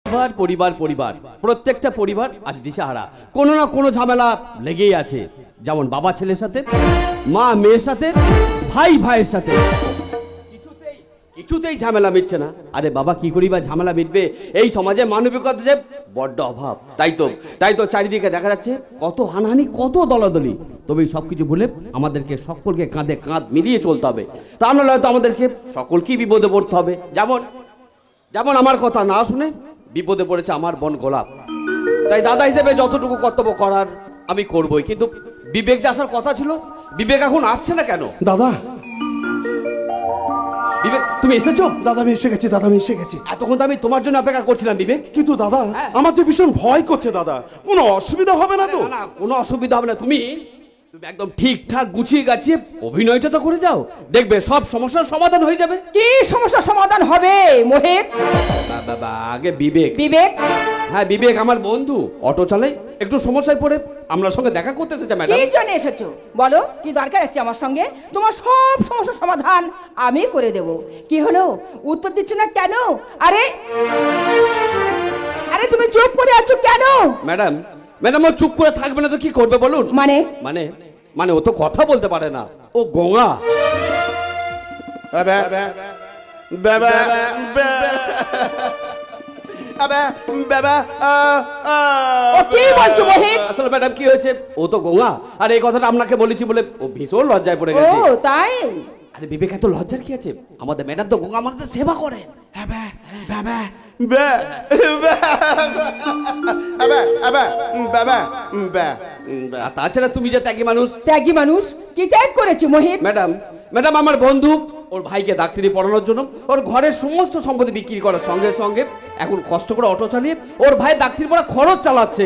পরিবার পরিবার পরিবার প্রত্যেকটা পরিবার আজ দিশাহারা, কোনো না কোনো ঝামেলা লেগেই আছে। যেমন বাবা ছেলের সাথে, মা মেয়ের সাথে, ভাই ভাইয়ের সাথে, কিছুতেই ঝামেলা মিটছে না। আরে বাবা কি করি বা ঝামেলা মিটবে? এই সমাজে মানবিকতা যে বড্ড অভাব। তাই তো চারিদিকে দেখা যাচ্ছে কত হানাহানি, কত দলাদলি। তবে সবকিছু ভুলে আমাদেরকে সকলকে কাঁধে কাঁধ মিলিয়ে চলতে হবে। তা নাহলে হয়তো আমাদেরকে সকলকেই বিপদে পড়তে হবে। যেমন আমার কথা না শুনে বিপদে পড়েছে আমার বোন গোলাপ। তাই দাদা হিসেবে যতটুকু কর্তব্য করার আমি করবই। কিন্তু বিবেক যে আসার কথা ছিল, বিবেক এখন আসছে না কেন? দাদা, বিবেক তুমি এসেছো? দাদা আমি এসে গেছি, দাদা আমি এসে গেছি। এতক্ষণ তো আমি তোমার জন্য অপেক্ষা করছিলাম বিবেক। কিন্তু দাদা আমার যে ভীষণ ভয় করছে দাদা, কোনো অসুবিধা হবে না তো? না, কোনো অসুবিধা হবে না। তুমি একদম ঠিকঠাক গুছিয়ে গাছিয়ে অভিনয়টা তো করে যাও, দেখবে সব সমস্যার সমাধান হয়ে যাবে। কি সমস্যার সমাধান হবে মোহিত? আগে বিবেক। হ্যাঁ বিবেক আমার বন্ধু, অটো চালাই, একটু সমস্যায় পড়ে আমরা সঙ্গে দেখা করতে এসেছে। ম্যাডাম কি জন্য এসেছো বলো, কি দরকার আছে আমার সঙ্গে? তোমার সব সমস্যার সমাধান আমি করে দেব। কি হলো, উত্তর দিচ্ছ না কেন? আরে তুমি চুপ করে আছো কেন? ম্যাডাম ও চুপ করে থাকবে না তো কি করবে বলুন? মানে ও তো কথা বলতে পারে না, ও গোঙা। কি বলছো মোহিত? আসলে ম্যাডাম কি হয়েছে, ও তো গোঙা, আর এই কথাটা আপনাকে বলেছি বলে ও ভীষণ লজ্জায় পড়ে গেছে। ও তাই? আরে বিবেক এত লজ্জার কি আছে? আমাদের ম্যাডাম তো গোঙা, আমাদের সেবা করে। তাছাড়া তুমি যে ত্যাগী মানুষ। কি ত্যাগ করেছি মোহিত? ম্যাডাম আমার বন্ধু ওর ভাইকে ডাক্তারি পড়ানোর জন্য ওর ঘরের সমস্ত সম্পত্তি বিক্রি করার সঙ্গে সঙ্গে এখন কষ্ট করে অটো চালিয়ে ওর ভাই ডাক্তারি পড়া খরচ চালাচ্ছে।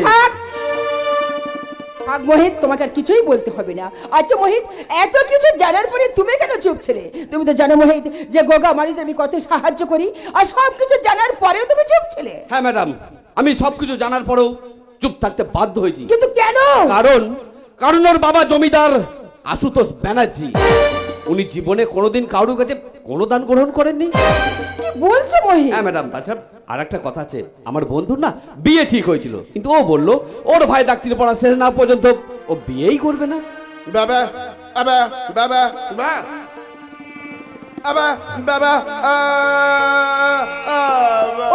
মোহিত তোমাকে আর কিছুই বলতে হবে না। আচ্ছা মোহিত, এত কিছু জানার পরে তুমি কেন চুপ ছিলে? তুমি তো জানো মোহিত যে গোগা মানুষদের আমি কত সাহায্য করি, আর সবকিছু জানার পরেও তুমি চুপ ছিলে। হ্যাঁ ম্যাডাম, আমি সবকিছু জানার পরেও চুপ থাকতে বাধ্য হয়েছি। কিন্তু কেন? কারণ ওর বাবা জমিদার আশুতোষ ব্যানার্জি, উনি জীবনে কোনোদিন কারোর কাছে কোনো দান গ্রহণ করেননি। কি বলছো মোহিত? হ্যাঁ ম্যাডাম, তাছাড়া আর একটা কথা আছে, আমার বন্ধুর না বিয়ে ঠিক হয়েছিল, কিন্তু ও বললো ওর ভাই ডাক্তারি পড়া শেষ না পর্যন্ত ও বিয়েই করবে না।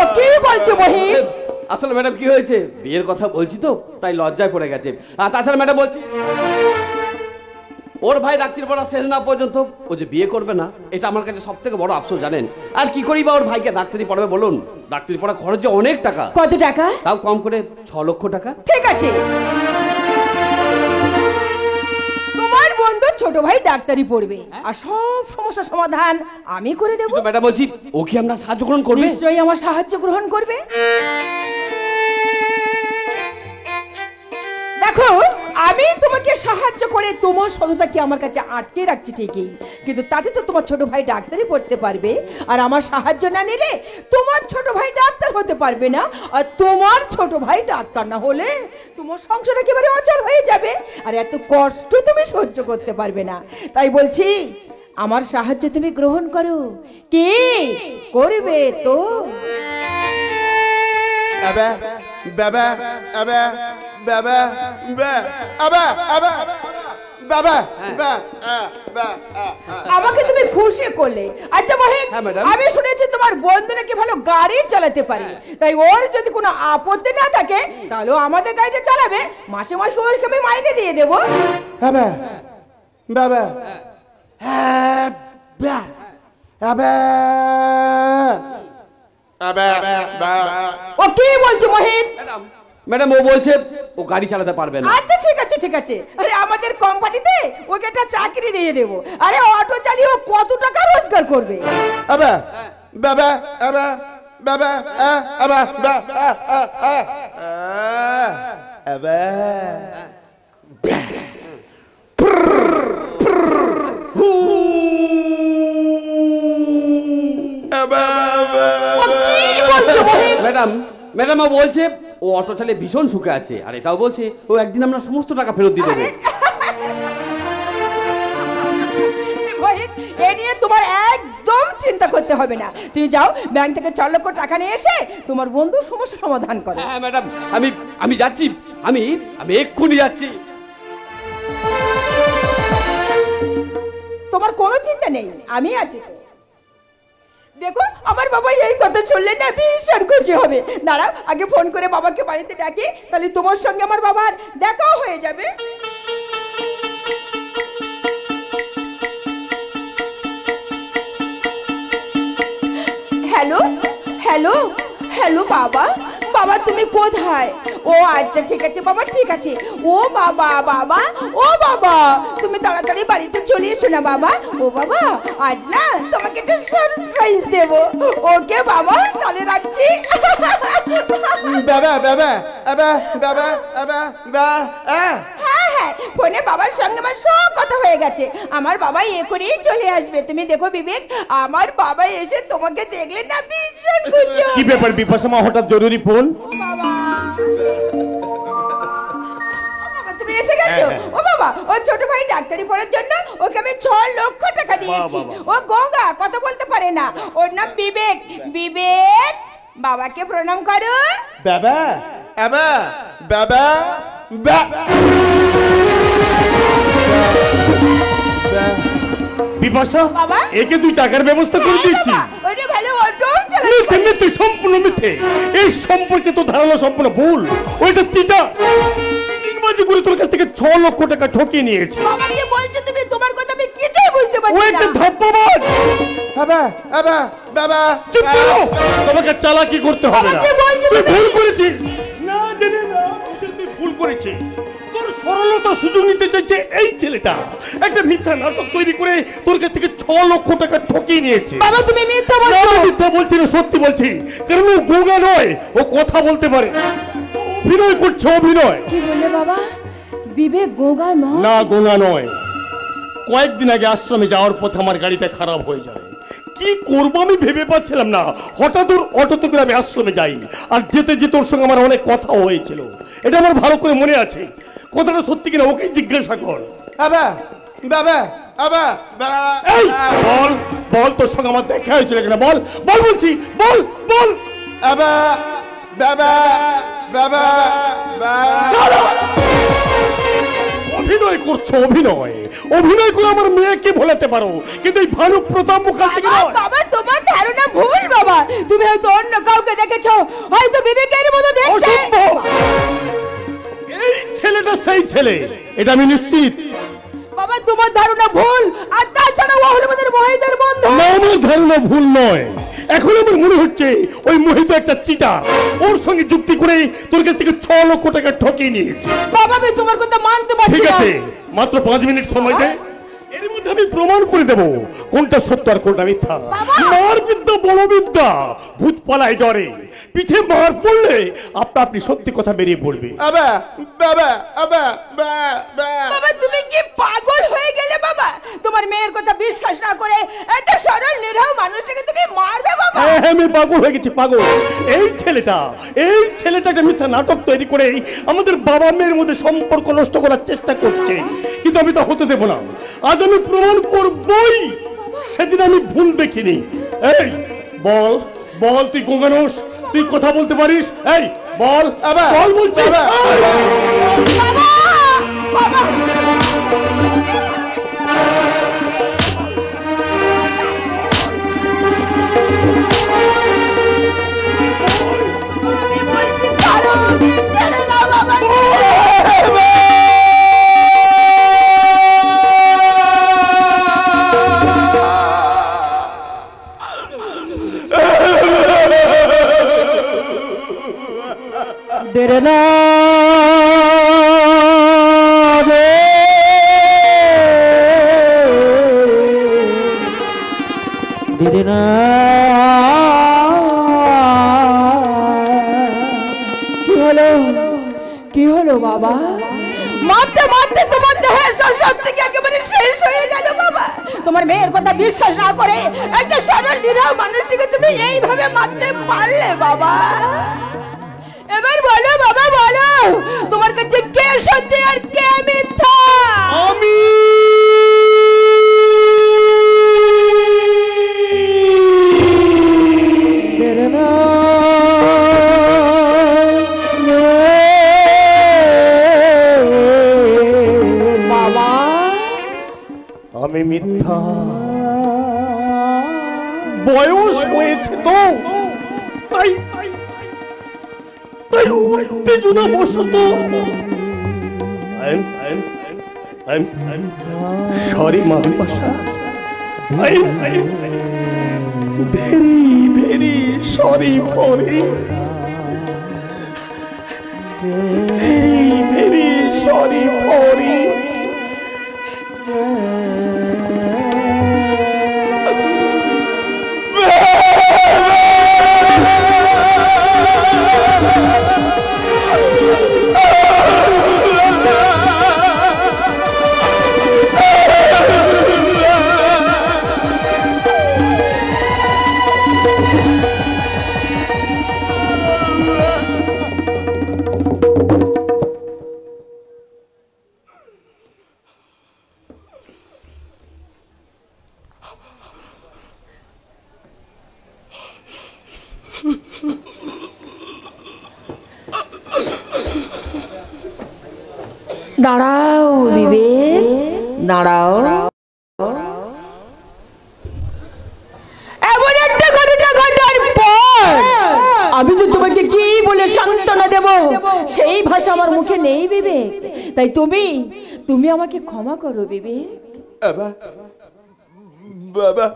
ও কি বলছো মোহিত? আসলে ম্যাডাম কি হয়েছে, বিয়ের কথা বলছি তো তাই লজ্জায় পড়ে গেছে। আর তাছাড়া ম্যাডাম বলছি ওর ভাই ডাক্তারি পড়া শেষ না পর্যন্ত ও যে বিয়ে করবে না, এটা আমার কাছে সব থেকে বড় আফসোস জানেন। আর কি করি বা ওর ভাইকে ডাক্তারি পড়াবে বলুন? ডাক্তারি পড়া খরচ যে অনেক টাকা। কত টাকা? তাও কম করে 6 লক্ষ টাকা। ঠিক আছে, তোমার বন্ধু ছোট ভাই ডাক্তারি পড়বে আর সব সমস্যার সমাধান আমি করে দেব। ম্যাডাম বলছি ও কি আমরা সাহায্য গ্রহণ করবে? নিশ্চয়ই আমার সাহায্য গ্রহণ করবে। দেখো, আমি তোমাকে সাহায্য করে তোমার সততাকে আমার কাছে আটকে রাখছি ঠিকই, কিন্তু তাতে তো তোমার ছোট ভাই ডাক্তারি পড়তে পারবে, আর আমার সাহায্য না নিলে তোমার ছোট ভাই ডাক্তার হতে পারবে না, আর তোমার ছোট ভাই ডাক্তার না হলে তোমার সংসার একেবারে অচল হয়ে যাবে, আর এত কষ্ট তুমি সহ্য করতে পারবে না। তাই বলছি আমার সাহায্য তুমি গ্রহণ করো। কি করবে তো? আমাকে তুমি খুশি করলে। আচ্ছা মোহিত, আমি শুনেছি তোমার বন্ধু নাকি ভালো গাড়ি চালাতে পারে, তাই ওর যদি কোনো আপত্তি না থাকে তাহলে আমাদের গাড়িটা চালাবে, মাসে মাসে ওরকে আমি মাইনে দিয়ে দেবো। ও কি বলছো মোহিত? ম্যাডাম ও বলছে ও গাড়ি চালাতে পারবে না। আচ্ছা ঠিক আছে, আরে আমাদের কোম্পানিতে ওকে একটা চাকরি দিয়ে দেব। আরে অটো চালিয়ে ও কত টাকা রোজগার করবে? ম্যাডাম ও বলছে ও অটো চালিয়ে ভীষণ সুখে আছে, আর এটাও বলছে ও একদিন আমরা সমস্ত টাকা ফেরত দিয়ে দেবো। উচিত, এ নিয়ে তোমার একদম চিন্তা করতে হবে না। তুমি যাও ব্যাংক থেকে 4 লক্ষ টাকা নিয়ে এসে তোমার বন্ধুর সমস্যা সমাধান করো। হ্যাঁ ম্যাডাম, আমি যাচ্ছি, আমি এক্ষুনি যাচ্ছি। তোমার কোনো চিন্তা নেই, আমি আছি তো। দেখো আমার বাবা এই কথা শুনলে না ভীষণ খুশি হবে। দাঁড়াও আগে ফোন করে বাবাকে বাড়িতে ডাকি, তাহলে তোমার সঙ্গে আমার বাবার দেখাও হয়ে যাবে। হ্যালো হ্যালো হ্যালো বাবা, বাবা তুমি কোথায়? ও আচ্ছা ঠিক আছে বাবা, ঠিক আছে। ও বাবা বাবা, ও বাবা তুমি তাড়াতাড়ি বাড়িতে চলে এসো না বাবা। ও বাবা আজ না তোমাকে একটা সারপ্রাইজ দেব। ওকে বাবা তাহলে রাখছি। বাবা বাবা বাবা বাবা বাবা বাবা হ্যাঁ হ্যাঁ, ফোনে বাবার সঙ্গে আমার সব কথা হয়ে গেছে। আমার বাবা এখনই চলে আসবে। তুমি দেখো বিবেক, আমার বাবা এসে তোমাকে দেখলে না ভীষণ খুশি হবে। কি ব্যাপার বিপাশা মা, হঠাৎ জরুরি ফোন? বাবা তুমি এসে গেছো? ও বাবা, ও ছোট ভাই ডাক্তারি পড়ার জন্য ওকে আমি 6 লক্ষ টাকা দিয়েছি। ও গঙ্গা কথা বলতে পারে না, ওর নাম বিবেক। বিবেক বাবাকে প্রণাম করো। বাবা বাবা বাবা বিপাশা, বাবা? একে তুই টাকার ব্যবস্থা করে দিয়েছি? ওরে ভালো অটো চালাচ্ছে। মিথ্যে, সম্পূর্ণ মিথ্যে। এই সম্পর্কে তো ধারণা সম্পূর্ণ ভুল। ওইটা চিটা নির্বাচন করে তোর কাছ থেকে 6 লক্ষ টাকা ঠকিয়ে নিয়েছে। বাবা কি বলছো তুমি? তোমার কথা আমি কিছুই বুঝতে ও পারছি একটা না। ধপ্পাবাজ। বাবা বাবা বাবা, চুপ করো। তোমাকে চালাকি করতে হবে না। বাবা, কি বলছো তুই তুমি? ভুল করেছিস। না জেনে না বুঝে তুই ভুল করেছিস। তোর সরলতা সুযোগ নিতে চাইছে এই ছেলেটা। একটা মিথ্যা নাটক তৈরি করে তোর কাছ থেকে 6 লক্ষ টাকা ঠকিয়ে নিয়েছে। বাবা তুমি মিথ্যা না, বলছো। আমি মিথ্যা বলছি না, সত্যি বলছি। কারণ ও গোগা নয়, ও কথা বলতে পারে। ও অভিনয় করছে, অভিনয়। কি বললে বাবা? বিবেক গোগা নয়? না, গোগা নয়। কয়েকদিন আগে আশ্রমে যাওয়ার পথে আমার গাড়িটা খারাপ হয়ে যায়। কি করবো আমি ভেবে পাচ্ছিলাম না। হঠাৎ ওর অটোতে করে আমি আশ্রমে যাই, আর যেতে যেতে ওর সঙ্গে আমার অনেক কথা হয়েছিল। এটা আমার ভালো করে মনে আছে। কথাটা সত্যি কিনা ওকে জিজ্ঞাসা কর। বাবা বাবা বাবা এই বল বল, তোর সঙ্গে আমার দেখা হয়েছিল কিনা বল, বল বলছি, বল বল। বাবা বাবা বাবা বাবা, অভিনয় করছো, অভিনয় অভিনয় করে আমার মেয়েকে ভোলাতে পারো, কিন্তু এই ভানু প্রতাপ মুখার্জিকে নয়। বাবা তোমার ধারণা ভুল বাবা। তুমি হয়তো অন্য কাউকে দেখেছো, হয়তো বিবেকের মতো দেখছো। অসম্ভব। এই ছেলেটা সেই ছেলে, এটা আমি নিশ্চিত। বাবা তোমার ধারণা ভুল। আর তাছাড়া ও হলো আমাদের মহিদের বন্ধু। না, আমার ধারণা ভুল নয়। এখন আমার মনে হচ্ছে ওই মোহিত একটা চিটা, ওর সঙ্গে যুক্তি করে তোর কাছ থেকে 6 লক্ষ টাকা ঠকিয়ে নিয়েছে। বাবা আমি তোমার কথা মানতে পারছি ঠিক না। আছে, মাত্র 5 মিনিট সময় দে। এর মধ্যে আমি প্রমাণ করে দেব কোনটা সত্য আর কোনটা মিথ্যা। মার বিদ্যা বড় বিদ্যা, ভূত পালায় ডরে। পিঠে মার পড়লে আপনা আপনি সত্যি কথা বেরিয়ে পড়বে। বাবা তুমি কি পাগল হয়ে গেলে বাবা? তোমার মেয়ের কথা বিশ্বাস না করে একটা সরল নিরীহ মানুষটাকে তুমি মারবে বাবা? হ্যাঁ, আমি পাগল হয়ে গেছি, পাগল। এই ছেলেটা একটা মিথ্যা নাটক তৈরি করে আমাদের বাবা মেয়ের মধ্যে সম্পর্ক নষ্ট করার চেষ্টা করছে, কিন্তু আমি তা হতে দেব না। আজ আমি প্রমাণ করবই সেদিন আমি ভুল দেখিনি। এই বল বল, তুই গোগানোস, তুই কথা বলতে পারিস? এই বল বল বলছি। বাবা বাবা আমি বলছি ছাড়ো, ছেড়ে দাও বাবা। দেরনা রে দেরনা কি হলো বাবা? মারতে মারতে তোমার দেহের শক্তি কি একেবারে শেষ হয়ে গেল বাবা? তোমার মেয়ের কথা বিশ্বাস না করে একটা সরল নিরীহ মানুষটিকে তুমি এইভাবে মারতে পারলে বাবা? এবার বলো বাবা, বলো তোমার কাছে কে সত্যি আর কে মিথ্যা? আমি উত্তেজনা বসত সরি মা Bipasha, very very sorry for very sorry for দাঁড়াও বিবেক, দাঁড়াও। এমন একটা ঘটনা ঘটার পর আমি যে তোমাকে কি বলে সান্ত্বনা দেব সেই ভাষা আমার মুখে নেই বিবেক। তাই তুমি আমাকে ক্ষমা করো বিবেক। বাবা বাবা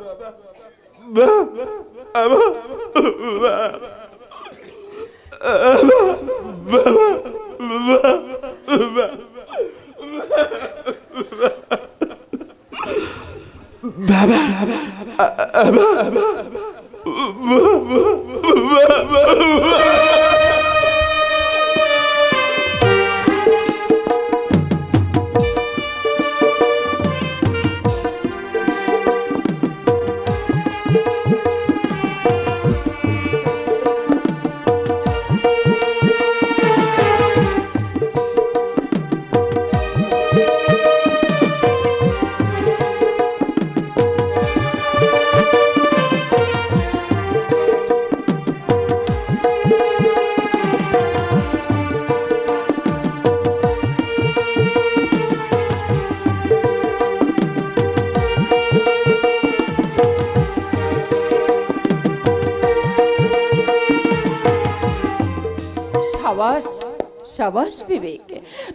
সাবাস বিবেক,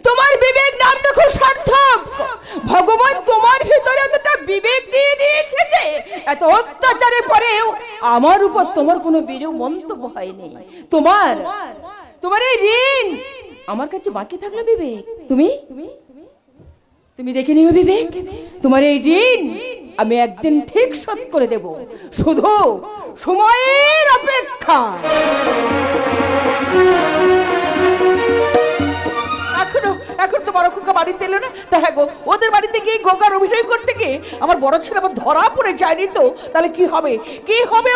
তোমার বিবেক নামটা খুব সার্থক। ভগবান তোমার ভিতরে এতটা বিবেক দিয়ে দিয়েছে যে এত অত্যাচারের পরেও আমার উপর তোমার কোনো বিরূপ মন্তব্য হয়নি। তোমার এই ঋণ আমার কাছে বাকি থাকলো বিবেক। তুমি দেখে নিও বিবেক, তোমার এই ঋণ আমি একদিন ঠিক শোধ করে দেব, শুধু সময়ের অপেক্ষা। এখন তো বড় খোকা বাড়িতে এলো না, দেখা গো ওদের বাড়িতে গিয়ে গোগার অভিনয় করতে গিয়ে আমার বড় ছেলে আমার ধরা পড়ে যায়নি তো, তাহলে কি হবে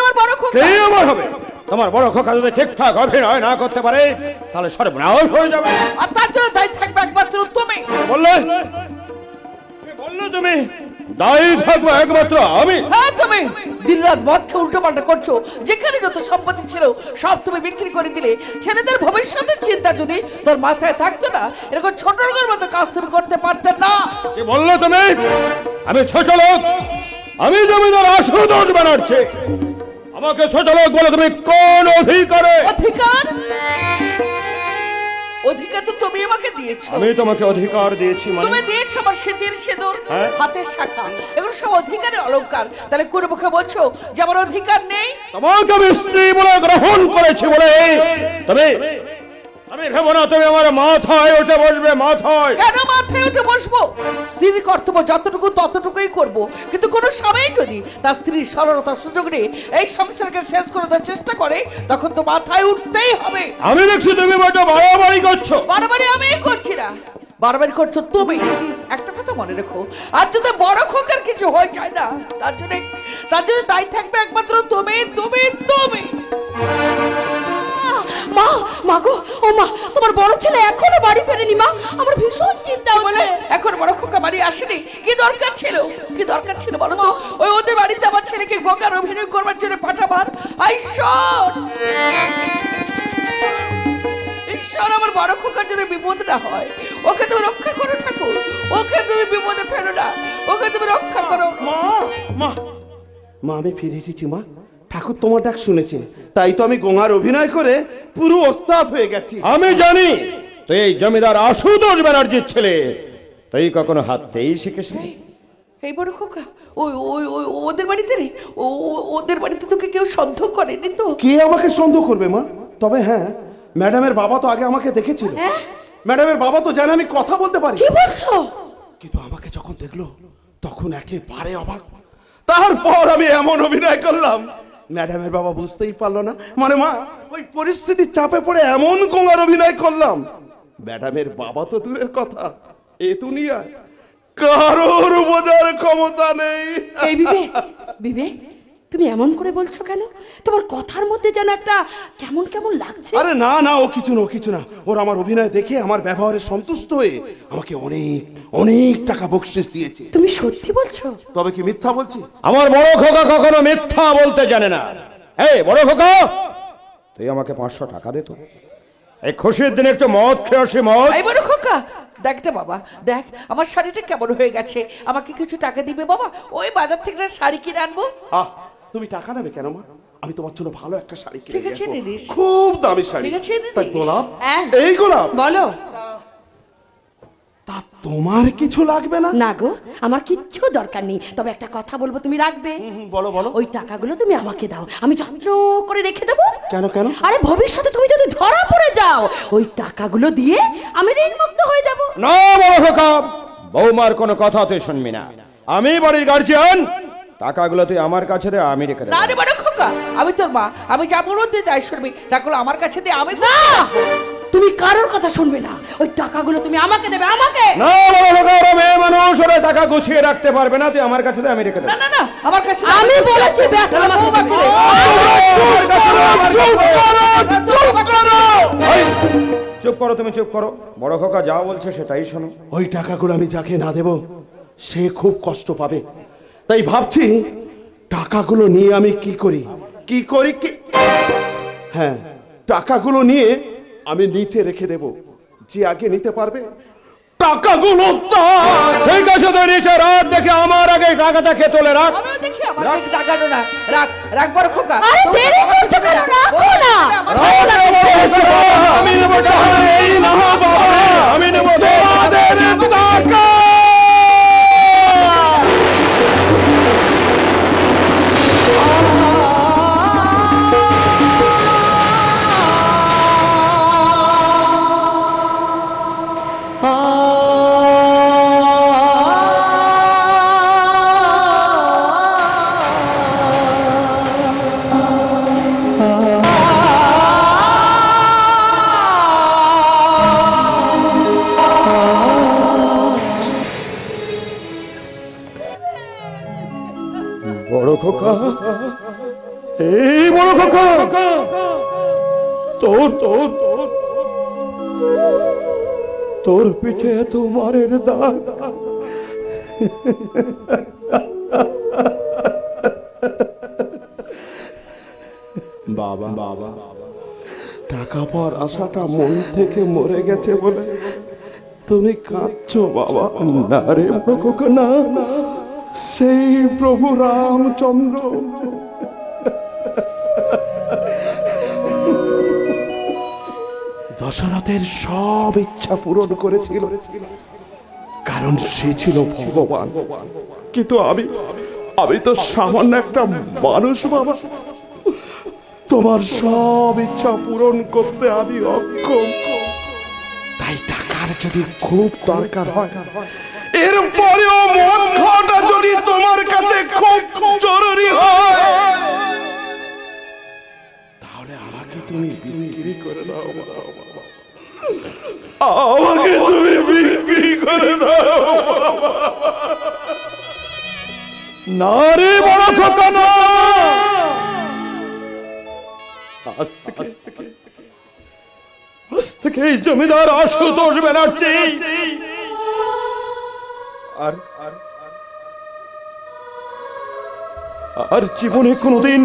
আমার বড় খোকা? কি আমার হবে? তোমার বড় খোকা যদি ঠিকঠাক অভিনয় না করতে পারে তাহলে সর্বনাশ হয়ে যাবে। আর তার জন্য দায়ী থাকবে একমাত্র তুমি। বললে তুমি দায়ী থাকবো একমাত্র আমি? হ্যাঁ, তুমি দিনরাত মদ খেয়ে উল্টো পাল্টা করছো। যেখানে যত সম্পত্তি ছিল সব তুমি বিক্রি করে দিলে। ছেলেদের ভবিষ্যতের চিন্তা যদি তোর মাথায় থাকতো না, এরকম ছোট লোকের মতো কাজ তুমি করতে পারতে না। কি বললে তুমি? আমি ছোট লোক? আমি জমিদার আশুতোষ বানাচ্ছি, আমাকে ছোট লোক বলে তুমি কোন অধিকারে? অধিকার তো তুমি আমাকে দিয়েছো। আমি তোমাকে অধিকার দিয়েছি মানে? তুমি দিয়েছো আমার সিঁথির সিঁদুর, হাতের শাখা, এগুলো সব অধিকারের অলংকার। তাহলে কোন মুখে বলছো যে আমার অধিকার নেই? তোমাকে আমি স্ত্রী বলে গ্রহণ করেছি বলে আমি ভেবো না তুমি আমার মাথায় উঠে বসবে। মাথায় কেন মাথায় উঠে বসবো? স্ত্রীর কর্তব্য যতটুকু ততটুকুই করব, কিন্তু কোন স্বামী যদি তার স্ত্রীর সরলতার সুযোগ নিয়ে এই সংসারকে শেষ করে দেওয়ার চেষ্টা করে, তখন তো মাথায় উঠতেই হবে। আমি দেখছি তুমি বড় বাড়াবাড়ি করছো। বাড়াবাড়ি আমি করছি না, বাড়াবাড়ি করছো তুমি। একটা কথা মনে রেখো, আর যদি বড় খোকার কিছু হয়ে যায় না, তার জন্য দায়ী থাকবে একমাত্র তুমি। মা, মা গো, ও মা, তোমার বড় ছেলে এখনো বাড়ি ফেরেনি মা, আমার ভীষণ চিন্তা বলে। এখন বড় খোকা বাড়ি আসেনি, কি দরকার ছিল বলো তো? ওদের বাড়িতে আমার ছেলেকে গোগার অভিনয় করবার জন্য পাঠাবার। ঈশ্বর আমার বড় খোকার জন্য বিপদ না হয়। ওকে তুমি রক্ষা করো ঠাকুর, ওকে তুমি বিপদে ফেলো না, ওকে তুমি রক্ষা করো। মা আমি ফিরে এসেছি। মা ঠাকুর তোমার ডাক শুনেছে, তাই তো আমি গঙ্গার অভিনয় করে পুরো ওস্তাদ হয়ে গেছি। আমি জানি তুই এই জমিদার আশুতোষ ব্যানার্জির ছেলে, তুই কখনো হাততেই শিখিসনি। এই বড় খোকা, ওই ওই ওই ওদের বাড়িতে রে, ওদের বাড়িতে তোকে কেউ সন্দেহ করেনি তো? কে আমাকে সন্দেহ করবে মা? তবে হ্যাঁ, ম্যাডামের বাবা তো আগে আমাকে দেখেছিল। ম্যাডামের বাবা তো জানে আমি কথা বলতে পারি। কি বলছো? কিন্তু আমাকে যখন দেখলো তখন একেবারে অবাক। তারপর আমি এমন অভিনয় করলাম, ম্যাডামের বাবা বুঝতেই পারলো না। মানে মা, ওই পরিস্থিতির চাপে পড়ে এমন গঙ্গার অভিনয় করলাম, ম্যাডামের বাবা তো দূরের কথা, এ দুনিয়ায় কারোর বোঝার ক্ষমতা নেই। এই বিবেক, বিবেক তুমি এমন করে বলছো কেন? তোমার কথার মধ্যে যেন একটা কেমন কেমন লাগছে। আরে না না, ও কিছু না, ও কিছু না। ওর আমার অভিনয় দেখে আমার ব্যবহারে সন্তুষ্ট হয়ে আমাকে অনেক অনেক টাকা বকশিশ দিয়েছে। তুমি সত্যি বলছো? তবে কি মিথ্যা বলছি? আমার বড় খোকা কখনো মিথ্যা বলতে জানে না। এই বড় খোকা, তুই আমাকে 500 টাকা দে তো, এই খুশির দিনে একটু মদ খেয়ে আসি। মদ? এই বড় খোকা, দেখ রে বাবা, দেখ আমার শাড়িটা কেমন হয়ে গেছে, আমাকে কিছু টাকা দিবে বাবা? ওই বাজার থেকে একটা শাড়ি কিনে আনবো। তুমি টাকা নেবে কেন মা? আমি তোমার জন্য ভালো একটা শাড়ি কিনে ঠিক আছে, নিয়ে আসবো। এনে দিস। খুব দামি শাড়ি। ঠিক আছে, এনে তাই দিস। গোলাপ, হ্যাঁ। এই গোলাপ, বলো। তা তোমার কিছু লাগবে না? না গো, আমার কিচ্ছু দরকার নেই, তবে একটা কথা বলবো, তুমি রাখবে? বলো বলো। ওই টাকাগুলো তুমি আমাকে দাও, আমি যত্ন করে রেখে দেবো। কেন কেন? আরে ভবিষ্যতে তুমি যদি ধরা পড়ে যাও, ওই টাকাগুলো দিয়ে আমি ঋণমুক্ত হয়ে যাব। না বড় খোকা, বৌমার কোনো কথা তুই শুনবি না। আমি বাড়ির গার্জিয়ান, টাকাগুলো তুই আমার কাছে দে, আমি রেখে দেব। না রে বড় খোকা, আমি তোর মা, আমি যা বলবো তুই তাই শুনবি। টাকাগুলো আমার কাছে দে, আমি না, তুমি কারোর কথা শুনবে না, ওই টাকাগুলো তুমি আমাকে দেবে, আমাকে। না বড় খোকা, ওরা মেয়ে মানুষ, ওরা টাকা গুছিয়ে রাখতে পারবে না, তুই আমার কাছে দে, আমি রেখে দেব। না না না, আমার কাছে আমি বলেছি, ব্যাস আমাকে দে। চুপ করো, তুমি চুপ করো। বড় খোকা যা বলছে সেটাই শোনো। ওই টাকাগুলো আমি যাকে না দেব সে খুব কষ্ট পাবে, তাই ভাবছি টাকাগুলো নিয়ে আমি কি করি। হ্যাঁ, টাকাগুলো নিয়ে আমি নিচে রেখে দেব, যে আগে নিতে পারবে টাকাগুলো তার। ঠিক আছে, তুই নিচে রাখ, দেখে আমার আগে টাকাটা খেয়ে তোলে রাখ। আমিও দেখি আমার দিকে তাকানো না, রাখ রাখ বড় খোকা। আরে দেরি করছো কেন? রাখো না। আমি নেব টাকা, এই না বাবা, আমি নেব তোমাদের টাকা। বড় খোকা, এই বড় খোকা, তোর তোর তোর পিঠে এত মারের দাগ, বাবা বাবা, টাকা পাওয়ার আশাটা মন থেকে মরে গেছে বলে তুমি কাঁদছো বাবা। না রে বড় খোকা, না, সেই প্রভু রামচন্দ্র দশরথের সব ইচ্ছা পূরণ করেছিল, কারণ সে ছিল ভগবান। কিন্তু আমি তো সামান্য একটা মানুষ বাবা, তোমার সব ইচ্ছা পূরণ করতে আমি অক্ষম। তাই টাকার যদি খুব দরকার হয়, এরপরেও মদ খাওয়াটা যদি তোমার কাছে খুব জরুরি হয়, তাহলে আমাকে তুমি বিক্রি করে দাও বাবা, আমাকে তুমি বিক্রি করে দাও। না রে বড় খোকা, না। আজ থেকে এই জমিদার আশুতোষ ব্যানার্জি আর জীবনে কোনোদিন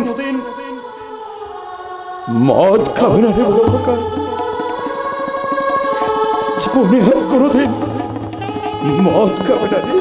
মদ খাবে না রে বড় খোকা, জীবনে আর কোনোদিন মদ খাবে না রে।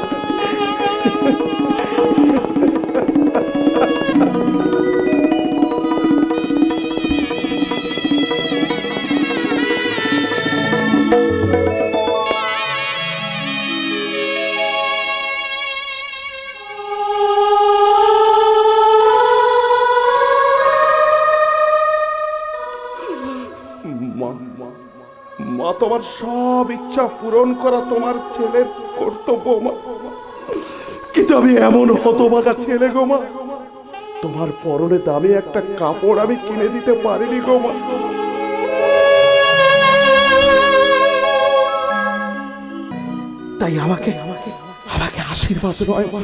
মা, তোমার সব ইচ্ছা পূরণ করা তোমার ছেলের কর্তব্য মা। কিন্তু আমি এমন হতভাগা ছেলে গো মা, তোমার পরনে দামি একটা কাপড় আমি কিনে দিতে পারিনি গো মা। তাই আমাকে আশীর্বাদ নয় মা,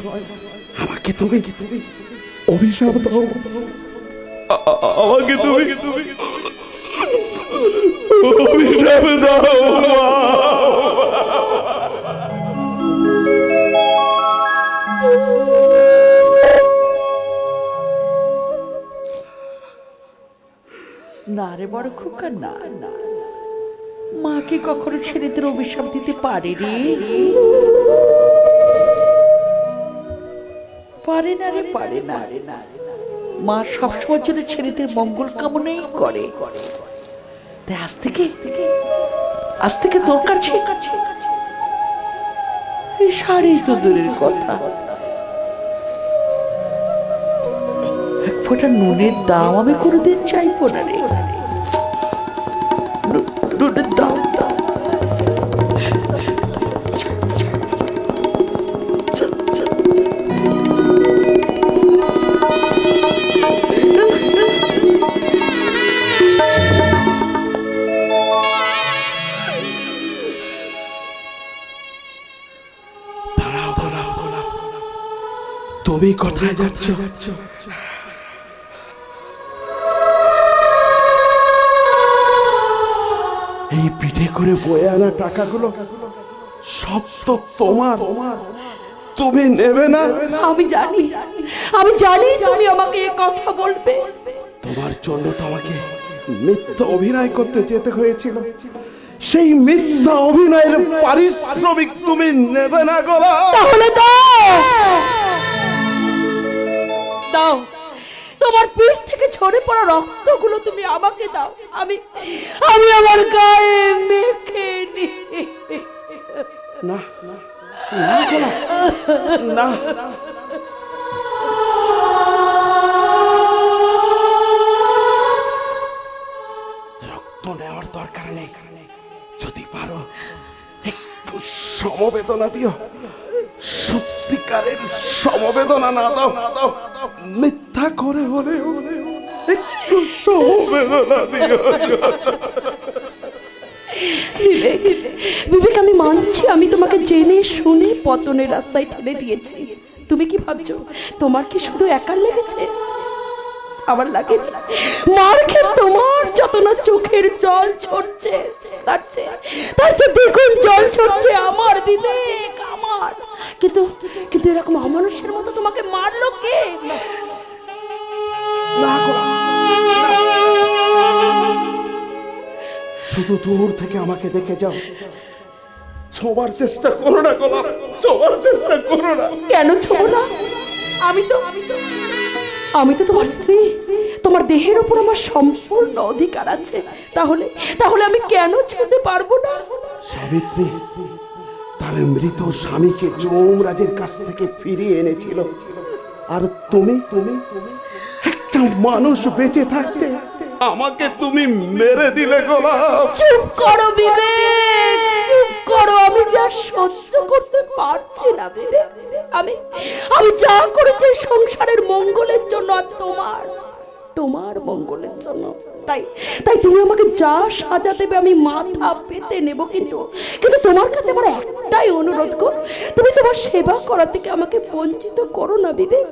আমাকে তুমি অভিশাপ দাও, আমাকে তুমি অভিশাপ দাও মা। না রে বড় খোকা, না না, মাকে কখনো ছেলেদের অভিশাপ দিতে পারে রে, পারে না রে, পারে না। মা সবসময় জন্য ছেলেদের মঙ্গল কামনাই করে। তাই আজ থেকে তোর কাছে এই শাড়ি তো দূরের কথা, এক ফোঁটা নুনের দাম আমি কোনোদিন চাইবো না রে। নুনের দাম তুমি কোথায় যাচ্ছ? এই পিঠে করে বয়ে আনা টাকাগুলো সব তো তোমার, তুমি নেবে না? আমি জানি তুমি আমাকে এ কথা বলবে। তোমার জন্য তো আমাকে মিথ্যা অভিনয় করতে যেতে হয়েছিল, সেই মিথ্যা অভিনয়ের পারিশ্রমিক তুমি নেবে না গোলা? তাহলে দাও, তোমার পিঠ থেকে ঝরে পড়া রক্তগুলো তুমি আমাকে দাও, আমি আমার গায়ে মেখে নি। না না গোলা, না। রক্ত নেওয়ার দরকার নেই, যদি পারো একটু সমবেদনা দিও, সত্যিকারের সমবেদনা না দাও, মিথ্যা করে হলে একটু সমবেদনা দিও। বিবেক, আমি মানছি আমি তোমাকে জেনে শুনে পতনের রাস্তায় ঠেলে দিয়েছি। তুমি কি ভাবছো তোমার কি শুধু একার লেগেছে? আমার লাগে মার খেয়ে তোমার যত না চোখের জল ছড়ছে, তার চেয়ে দেখুন জল ছড়ছে আমার, বিবেক আমার। কিন্তু এরকম অমানুষের মতো তোমাকে মারলো কে? শুধু দূর থেকে আমাকে দেখে যাও, ছোঁবার চেষ্টা করো না গোলা, ছোঁবার চেষ্টা করো না। কেন ছোঁবো না? আমি তো তোমার স্ত্রী, তোমার দেহের উপর আমার সম্পূর্ণ অধিকার আছে। তাহলে আমি কেন ছুঁতে পারবো না? সাবিত্রী তার মৃত স্বামীকে যমরাজের কাছ থেকে ফিরিয়ে এনেছিল, আর তুমি একটা মানুষ বেঁচে থাকতে আমাকে তুমি মেরে দিলে গোলা। চুপ করো বিবেক, চুপ করো। আমি যা সহ্য করতে পারছি না বিবেক। আমি যা করেছি সংসারের মঙ্গলের জন্য আর তোমার মঙ্গলের জন্য। তাই তুমি আমাকে যা সাজা দেবে আমি মাথা পেতে নেব। কিন্তু তোমার কাছে আমার একটাই অনুরোধ গো, তুমি তোমার সেবা করা থেকে আমাকে বঞ্চিত করো না বিবেক।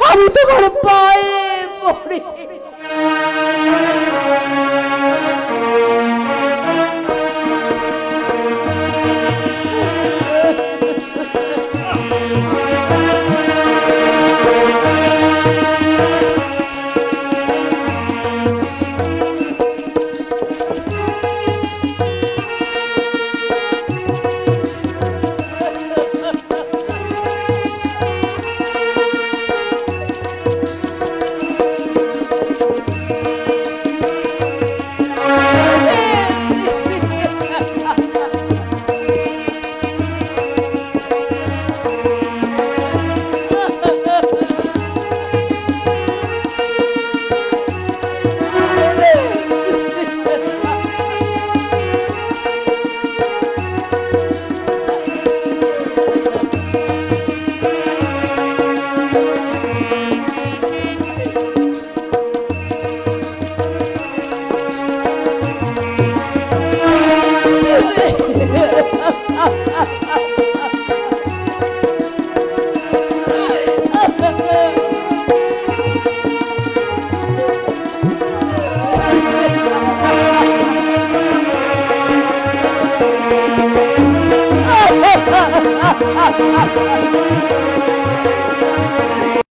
আমি তোমার পায়ে পড়ে না